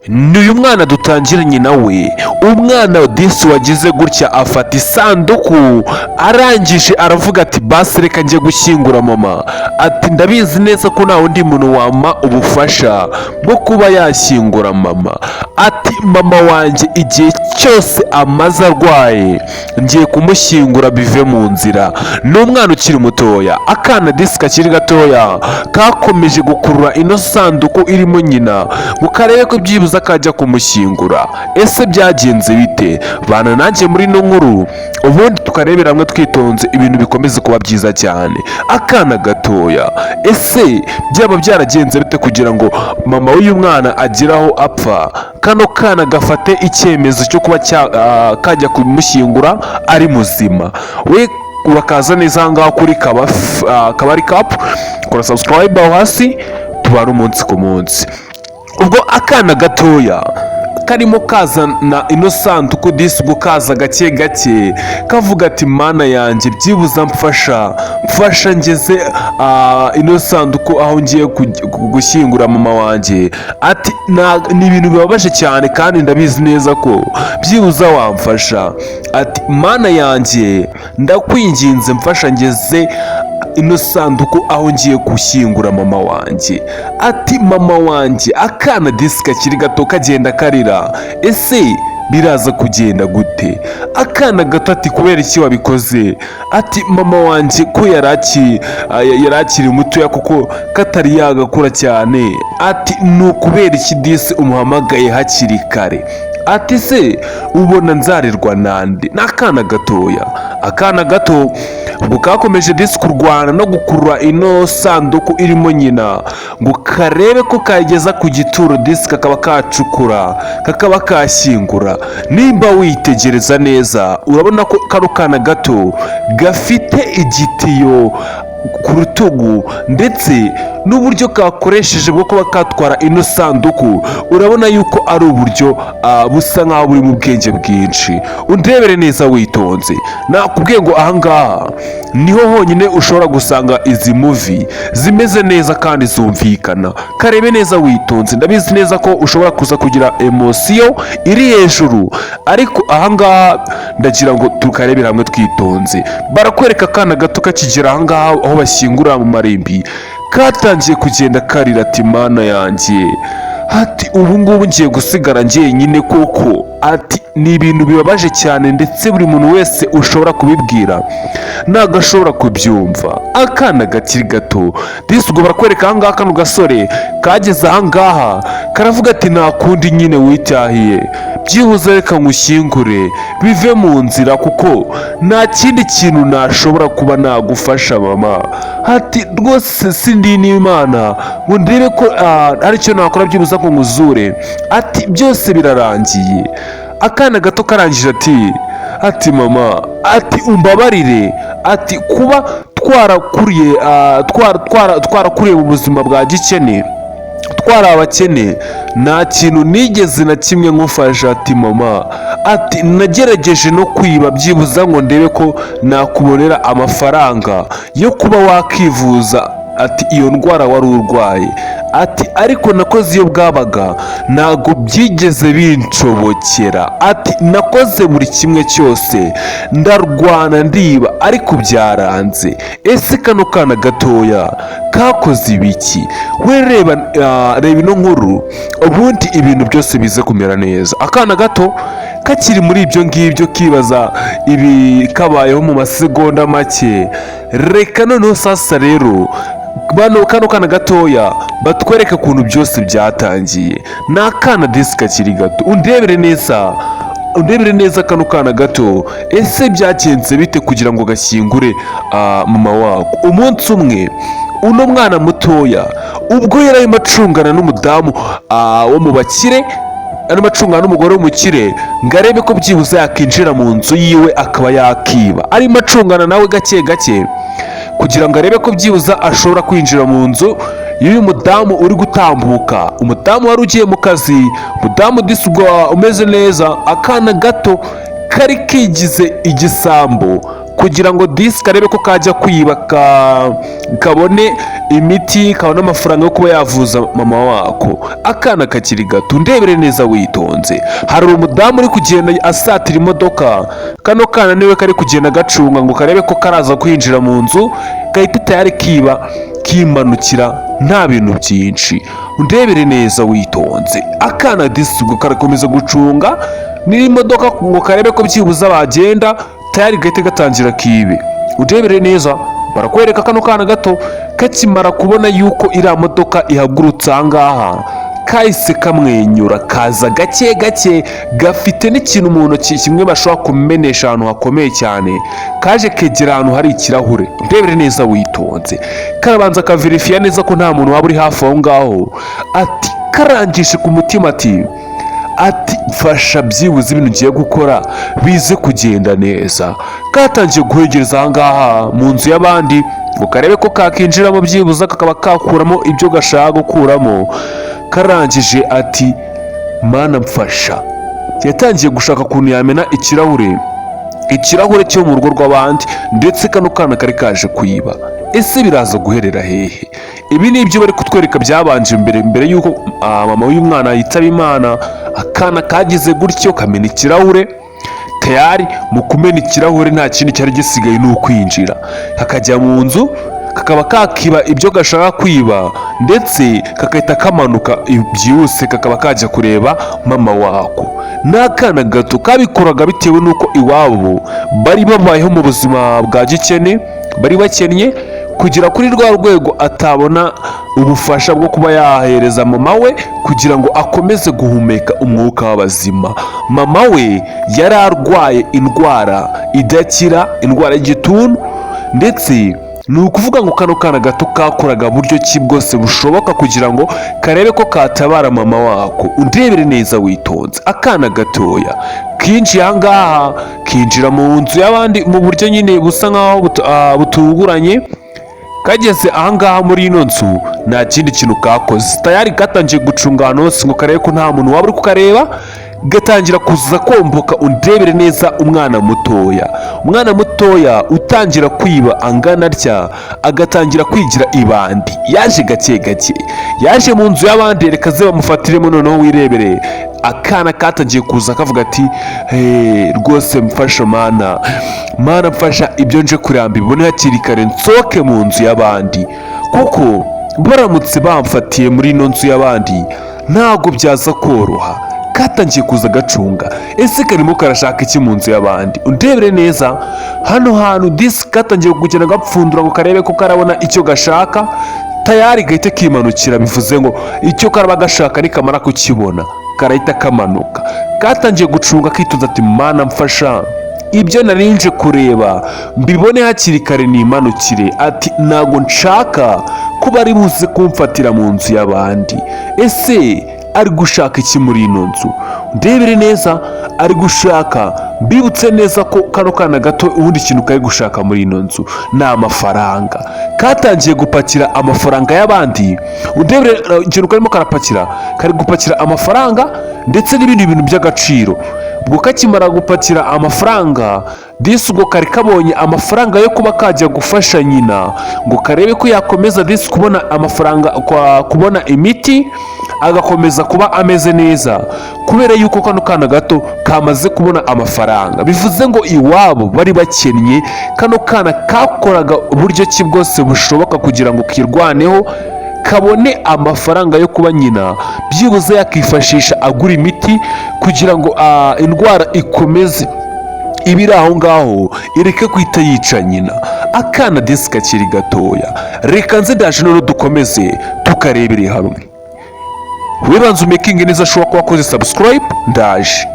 ni uyu mwana dutangiranye nawe, umwana disi wagize gutya afata isanduku arangije aravuga ati basi reka njye gushyingura mama, ati ndabizi neza ko nta wundi muntu wampa ubufasha bwo kuba yashyingura mama, ati mama wanjye igihe cyose amaze arwaye ngiye kumushyingura bive mu nzira. ni umwana ukiri mutoya, akana disi kakiri gatoya kakomeje gukurura ino sanduku irimo nyina ngo karebe ko byibuze akajya kumushyingura. ese byagenze bite? bana nanjye muri ino nkuru ubundi tukarebera hamwe twitonze ibintu bikomeze kuba byiza cyane. akana gatoya, ese byaba byaragenze bite kugira ngo mama w'uyu mwana agire aho apfa, kano kana gafate icyemezo cyo kuba kajya kumushyingura ari muzima? we urakaza neza ahangaha kuri kabari kapu, kora subscribe aho hasi tubana umunsi ku munsi. ubwo akana gatoya karimo kazana ino sanduku disi gukaza gake gake kavuga ati mana yanjye byibuza mfasha ngeze ino sanduku aho ngiye gushyingura mama wanjye. ati ni ibintu bibabaje cyane kandi ndabizi neza ko byibuza wamfasha. ati mana yanjye ndakwinginze mfasha ngeze ino sanduku aho ngiye gushyingura mama wanjye. ati mama wanjye, akana disi kakiri gato kagenda karira, ese biraza kugenda gute? akana gato ati kubera iki wabikoze? ati mama wanjye ko yari akiri mutoya kuko katari yagakura cyane. ati ni ukubera iki disi umuhamagaye hakiri kare? ati se ubona nzarerwa nande? n'akana gatoya. akana gato ngo kakomeje disi kurwana no gukurura ino sanduku irimo nyina ngo karebe ko kayigeza ku gituro disi kakaba kacukura kakaba kashyingura. nimba witegereza neza urabona ko kano kana gato gafite igitiyo ku rutugu ndetse n'uburyo kakoresheje bwo kuba katwara ino sanduku urabona yuko ari uburyo busa nk'aho buri mu bwenge bwinshi. undebere neza witonze, nakubwiye ngo ahangaha niho honyine ushobora gusanga izi muvi zimeze neza kandi zumvikana. karebe neza witonze, ndabizi neza ko ushobora kuza kugira emosiyo iri hejuru, ariko ahangaha ndagira ngo tukarebera hamwe twitonze. barakwereka akana gato kakigera ahangaha aho bashyingura mu marimbi katangiye kugenda karira ati mana yanjye, ati ubu ngubu ngiye gusigara njyenyine koko. ati ni ibintu bibabaje cyane ndetse buri muntu wese ushobora kubibwira ntabwo ashobora kubyumva. akana gakiri gato disi ubwo barakwereka ahangaha kano gasore kageze ahangaha karavuga ati nta kundi nyine wityahiye, byibuze reka ngushyingure bive mu nzira kuko nta kindi kintu nashobora kuba nagufasha mama. ati rwose sindi n'imana ngo ndebe ko aricyo nakora byibuze ngo nguzure. ati byose birarangiye. akana gato karangije ati mama, ati umbabarire, ati kuba twarakuriye mu buzima bwa gikene, twari abakene, nta kintu nigeze na kimwe nkufasha. ati mama, ati nagerageje no kwiba byibuza ngo ndebe ko nakubonera amafaranga yo kuba wakivuza ati iyo ndwara wari urwaye. ati ariko nakoze iyo bwabaga ntabwo byigeze binshobokera. ati nakoze buri kimwe cyose, ndarwana ndiba ariko byaranze. ese kano kana gatoya kakoze ibiki? we reba ino nkuru ubundi ibintu byose bize kumera neza. akana gato kakiri muri ibyo ngibyo kibaza ibi kabayeho mu masegonda make. reka noneho sasa rero kano kana gatoya batwereka ukuntu byose byatangiye. ni akana disi kakiri gato, undebere neza kano kana gato. ese byagenze bite kugira ngo gashyingure mama wako? umunsi umwe uno mwana mutoya ubwo yari arimo acungana n'umudamu wo mu bakire, arimo acungana n'umugore w'umukire ngo arebe ko byibuze yakinjira mu nzu yiwe akaba yakiba. arimo acungana nawe gake gake kugira ngo arebe ko byibuza ashobora kwinjira mu nzu y'uyu mudamu uri gutambuka, umudamu wari ugiye mu kazi, umudamu disugwa umeze neza. akana gato kari kigize igisambo kugira ngo disi karebe ko kajya kwiba kabone imiti, kabone amafaranga yo kuba yavuza mama wako. Akana kakiri gato, ndebere neza witonze. Hari umudamu uri kugenda asatira imodoka, kano kana niwe kari kugenda gacunga ngo karebe ko karaza kwinjira mu nzu gahita tayari kimanukira nta bintu byinshi. Ndebere neza witonze. Akana disi ubwo karakomeza gucunga n'imodoka ngo karebe ko byibuza bagenda tayari gahita gatangira kibe. Ndebere neza, barakwereka kano kana gato kakimara kubona yuko iriya modoka ihagurutse ahangaha, kahise kamwenyura kaza gake gake, gafite n'ikintu mu ntoki kimwe bashobora kumenesha ahantu hakomeye cyane, kaje kegera ahantu hari ikirahure. Ndebere neza witonze, karabanza kaverifiya neza ko nta muntu waba uri hafi aho ngaho, ati karangishe ku mutima ati mfasha byibuze ibintu ngiye gukora bize kugenda neza. Katangiye guhegereza ahangaha mu nzu y'abandi ngo karebe ko kakinjiramo byibuze kakaba kakuramo ibyo gashaka gukuramo. Karangije ati mana mfasha, yatangiye gushaka ukuntu yamena ikirahure cyo mu rugo rw'abandi, ndetse kano kana kari kaje kwiba. Ese biraza guherera hehe? Ibi ni ibyo bari kutwereka byabanje mbere yuko mama w'uyu mwana yitaba Imana. Akana kagize gutyo kamena ikirahure, tayari mu kumena ikirahure nta kindi cyari gisigaye ni ukwinjira kakajya mu nzu, kakaba kakiba ibyo gashaka kwiba, ndetse kakahita kamanuka byihuse kakaba kajya kureba mama wako. N'akana gato kabikoraga bitewe n'uko iwabo bari babayeho mu buzima bwa gikene, bari bakennye kugira kuri rwa rwego atabona ubufasha bwo kuba yahereza mama we kugira ngo akomeze guhumeka umwuka w'abazima. Mama we yari arwaye indwara idakira, indwara y'igituntu, ndetse ni ukuvuga ngo kano kana gato kakoraga buryo ki bwose bushoboka kugira ngo karebe ko katabara mama wako. Undebere neza witonze. Akana gatoya kinjiye ahangaha, kinjira mu nzu y'abandi mu buryo nyine busa nkaho butunguranye. Kageze ahangaha muri ino nzu nta kindi kintu kakoze, tayari gatangiye gucunga ahantu hose ngo karebe ko nta muntu waba uri kukareba, gatangira kuza komboka. Undebere neza umwana mutoya utangira kwiba angana atya, agatangira kwigira ibandi. Yaje gake gake, yaje mu nzu y'abandi, reka ze bamufatiremo noneho wirebere. Akana katangiye kuza kavuga ati rwose mfasha mana mfasha ibyo nje kuramba ibone hakiri kare nsoke mu nzu y'abandi, kuko baramutse bamfatiye muri ino nzu y'abandi ntabwo byaza koroha. Katangiye kuza gacunga, ese karimo karashaka iki mu nzu y'abandi? Undebere neza hano hantu disi katangiye kugenda gapfundura ngo karebe ko karabona icyo gashaka, tayari gahita kimanukira. Bivuze ngo icyo karaba gashaka nikamara kukibona karahita kamanuka. Katangiye gucunga kituza ati mana mfasha ibyo narinje kureba mbibone hakiri kare nimanukire. Ati ntago nshaka kuba ari buze kumfatira mu nzu y'abandi. Ese ari gushaka iki muri ino nzu? Ndebere neza, ari gushaka, mbibutse neza ko kano kana gato ubundi kintu kari gushaka muri ino nzu ni amafaranga. Katangiye gupakira amafaranga y'abandi. Undebere ikintu karimo karapakira, kari gupakira amafaranga ndetse n'ibindi bintu by'agaciro. Ubwo kakimara gupakira amafaranga, disi ubwo kari kabonye amafaranga yo kuba kajya gufasha nyina ngo karebe ko yakomeza disi kubona amafaranga, kubona imiti, agakomeza kuba ameze neza, kubera yuko kano kana gato kamaze kubona amafaranga. Bivuze ngo iwabo bari bakennye, kano kana kakoraga uburyo ki bwose bushoboka kugira ngo kirwaneho, kabone amafaranga yo kuba nyina byibuze yakifashisha agura imiti kugira ngo indwara ikomeze ibiri aho ngaho ireke kwita yica nyina. Akana disi kakiri gatoya. Reka nze ndaje none dukomeze tukarebere hamwe. Wibanze umekinge neza, ashobora kuba akoze subscribe, ndaje.